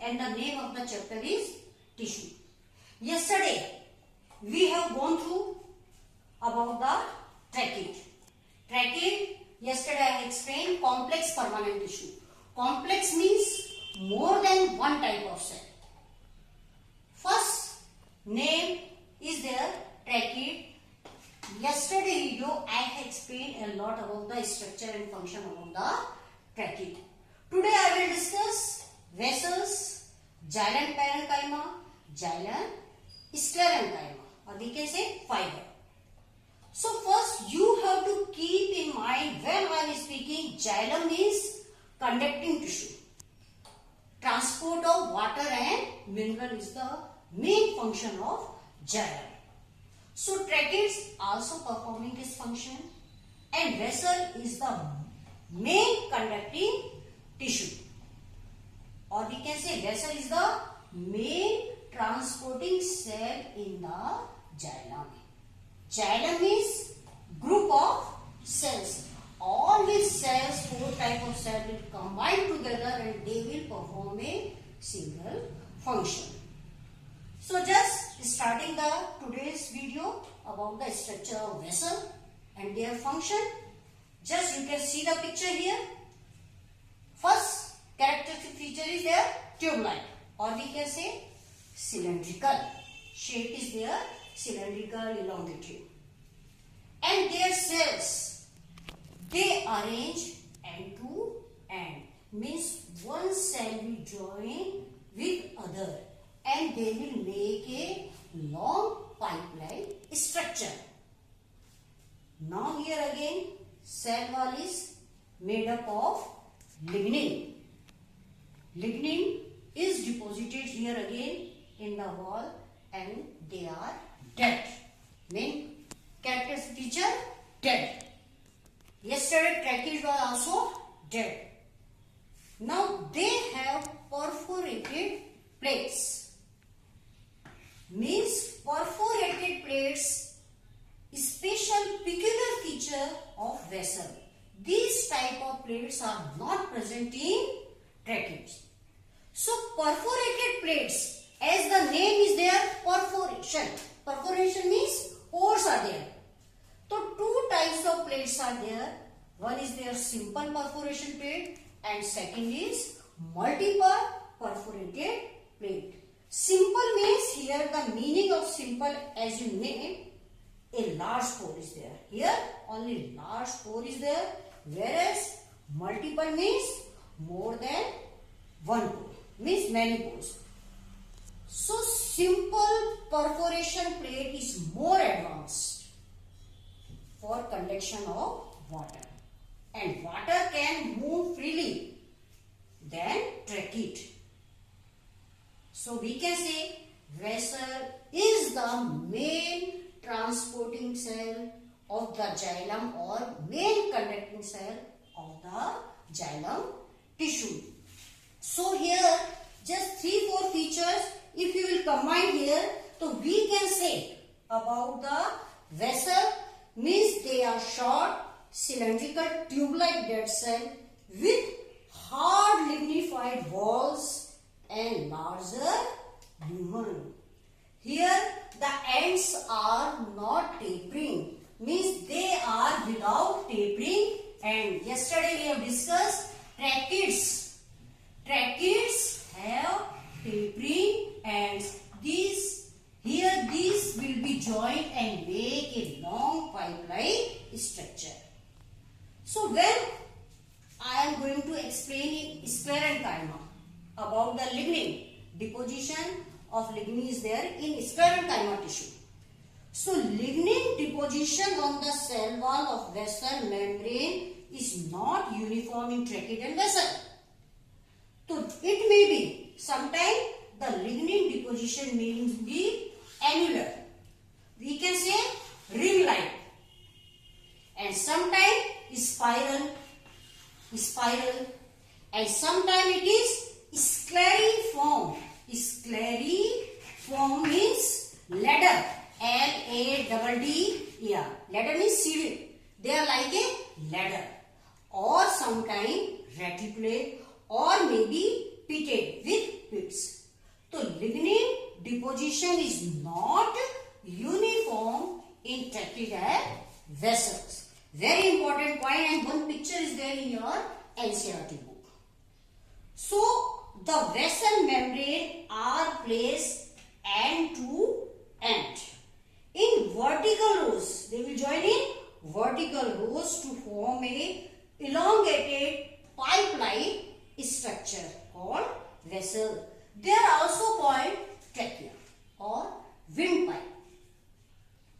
and the name of the chapter is tissue. Yesterday we have gone through about the trachea. Trachea, yesterday I explained complex permanent tissue. Complex means more than one type of cell. First name is there, trachea. Yesterday video I have explained a lot about the structure and function of the trachea. Today I will discuss vessels, xylem parenchyma, xylem sclerenchyma, or we can say fiber. So first you have to keep in mind when I am speaking, xylem means conducting tissue. Transport of water and mineral is the main function of xylem. So trachea is also performing this function, and vessel is the main conducting tissue, or we can say vessel is the main transporting cell in the xylem. Xylem is group of cells. All these cells, 4 type of cells will combine together and they will perform a single function. So just starting the today's video about the structure of vessel and their function. Just you can see the picture here. First characteristic feature is their tube-like, or we can say cylindrical. Shape is there, cylindrical elongitude. And their cells, they arrange end to end. Means one cell will join with other and they will make a long pipeline structure. Now here again, cell wall is made up of lignin. Lignin is deposited here again in the wall and they are dead. Main characteristic feature, dead. Yesterday trachea was also dead. Now they have perforated plates. Means perforated plates, special peculiar feature of vessel. These type of plates are not present in tracheas. So perforated plates, as the name is there, perforation. Perforation means pores are there. So 2 types of plates are there. One is their simple perforation plate and second is multiple perforated plate. Simple means here the meaning of simple, as you name, a large pore is there. Here only large pore is there, whereas multiple means more than one pore, means many pores. So simple perforation plate is more advanced for conduction of water, and water can move freely than trachea. So we can say vessel is the main transporting cell of the xylem or main conducting cell of the xylem tissue. So here just 3-4 features if you will combine here, so we can say about the vessel means they are short cylindrical tube-like dead cell with hard lignified walls and larger lumen. Here the ends are not tapering, means they are without tapering. And yesterday we have discussed trachea's. Trachea's have tapering ends. These will be joined and make a long pipe-like structure. So when I am going to explain sclerenchyma about the lignin, deposition of lignin is there in sclerenchyma tissue. So lignin deposition on the cell wall of vessel membrane is not uniform in tracheal vessel. So it may be sometime the lignin deposition may be annular. We can say ring-like, and sometime spiral, and sometime it is scleriform. Scleriform means ladder. L-A-D-D-E-R. Ladder means seated. They are like a ladder. Or sometime reticulate or maybe pitted with pits. So lignin deposition is not uniform in tracheids vessels. Very important point, and one picture is there in your NCERT book. So the vessel membrane are placed end to end in vertical rows. They will join in vertical rows to form a elongated pipe-like structure called vessel. They are also called trachea or windpipe.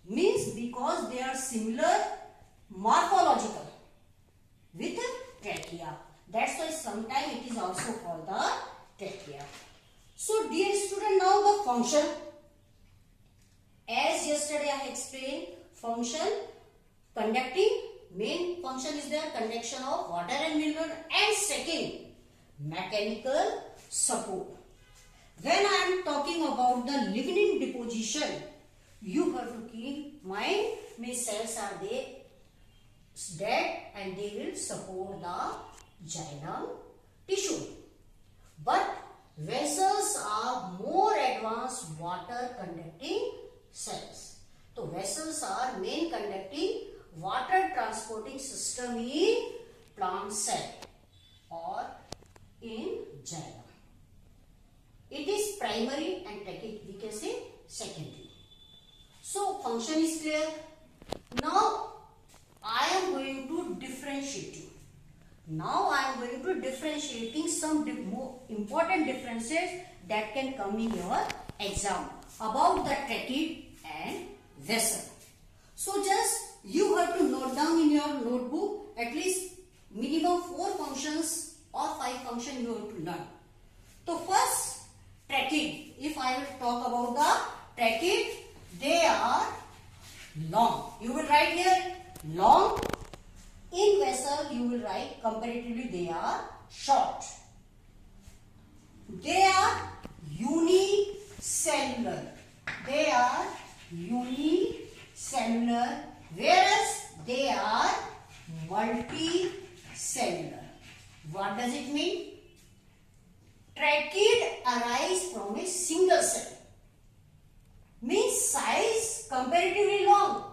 Means because they are similar morphological with trachea. That's why sometimes it is also called the trachea. So dear student, now the function. As yesterday I explained, function conducting, main function is there, conduction of water and mineral, and second, mechanical support. When I am talking about the lignin deposition, you have to keep in mind, means cells are there dead and they will support the xylem tissue. But vessels are more advanced water conducting cells. So vessels are main conducting water transporting system in plant cell or in xylem. It is primary and we can say secondary. So function is clear. Now I am going to differentiate you. Now I am going to differentiating some more important differences that can come in your exam about the trachea and vessel. So just you have to note down in your notebook at least minimum 4 functions or 5 functions you have to learn. So first, trachea. If I will talk about the trachea, they are long. You will write here long. In vessel you will write comparatively they are short. They are unicellular. They are unicellular, whereas they are multicellular. What does it mean? Tracheids arise from a single cell. Means size comparatively long,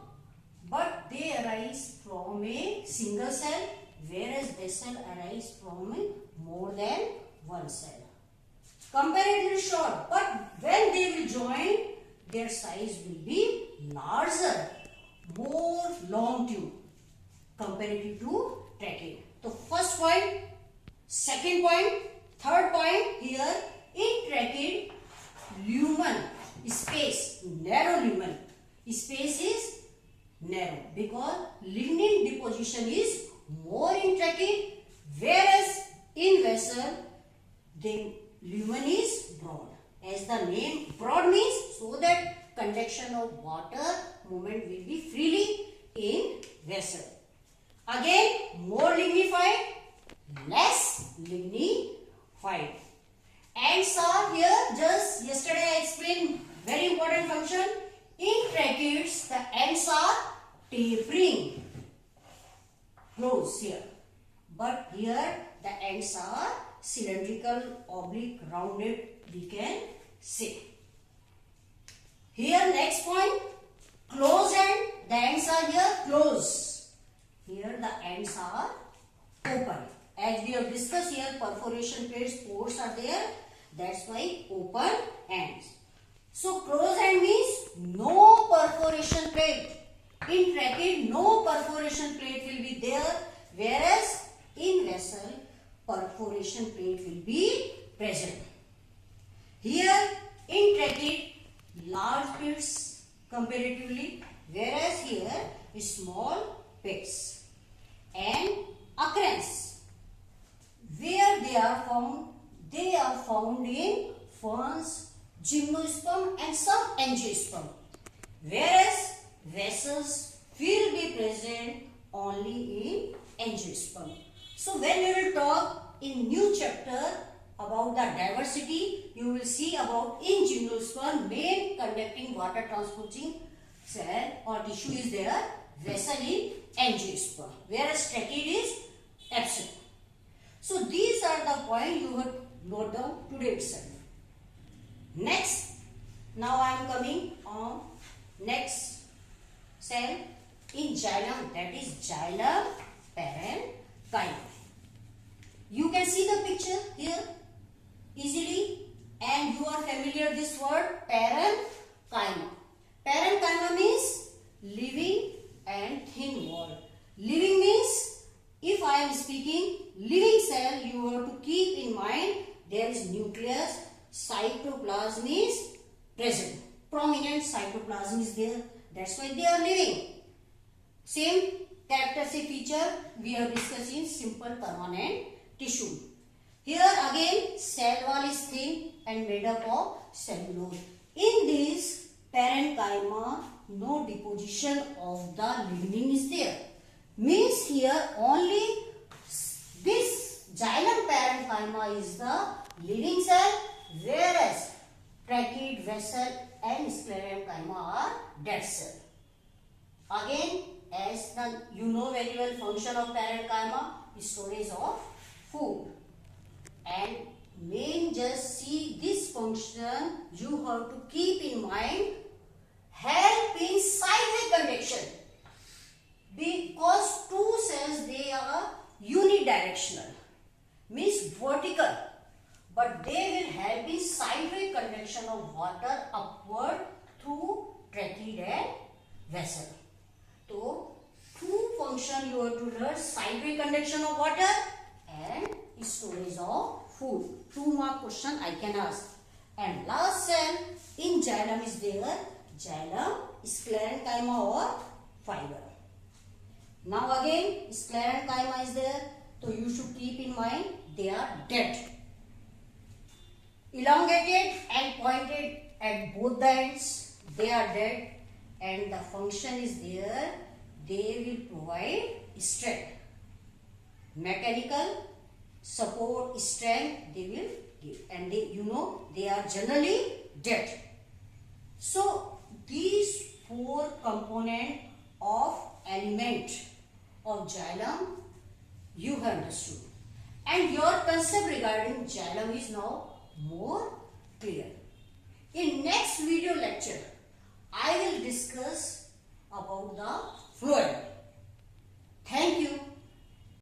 but they arise from a single cell, whereas vessel arise from more than one cell. Comparatively short, but when they will join, their size will be larger, more long tube comparative to trachea. So first point, second point, third point here, in trachea, lumen space, narrow lumen space is narrow because lignin deposition is more in trachea, whereas in vessel the lumen is broad. As the name broad means, so that conduction of water movement will be freely in vessel. Again, more lignified, less lignified. Ends are here, just yesterday I explained very important function. In tracheids, the ends are tapering, close here. But here the ends are cylindrical, oblique, rounded, we can say. Here next point, close end, the ends are here close. Here the ends are open. As we have discussed here, perforation plates, pores are there. That's why open ends. So close end means no perforation plate. In trachea, no perforation plate will be there, whereas in vessel, perforation plate will be present. Here in trachea, large pits comparatively, whereas here small pits. And occurrence, where they are found in ferns, gymnosperm and some angiosperm, whereas vessels will be present only in angiosperm. So when we will talk in new chapter about the diversity, you will see about in gymnosperm main conducting water transporting cell or tissue is there, vessel in angiosperm, whereas trachea is absent. So these are the points you have note down today itself. xylem, that is xylem parenchyma. You can see the picture here easily, and you are familiar with this word parenchyma. Parenchyma means living and thin wall. Living means, if I am speaking living cell, you have to keep in mind there is nucleus, cytoplasm is present. Prominent cytoplasm is there. That's why they are living. Same characteristic feature we have discussed in simple permanent tissue. Here again cell wall is thin and made up of cellulose. In this parenchyma, no deposition of the lignin is there. Means here only this xylem parenchyma is the living cell, whereas trachea, vessel and sclerenchyma are dead cell. Again, as you know very well, function of parenchyma is storage of food. And main just see this function, you have to keep in mind, help in sideways conduction. Because two cells, they are unidirectional, means vertical, but they will help in sideways conduction of water upward through trachea and vessel. So, two function you have to learn: sideways conduction of water and storage of food. 2 mark question I can ask. And last cell in xylem is there, xylem sclerenchyma or fiber. Now again sclerenchyma is there, so you should keep in mind they are dead, elongated and pointed at both the ends. They are dead, and the function is there, they will provide strength, mechanical support, strength they will give, and they, you know, they are generally dead. So these 4 components of element of xylem you have understood, and your concept regarding xylem is now more clear. In next video lecture I will discuss about the phloem. Thank you.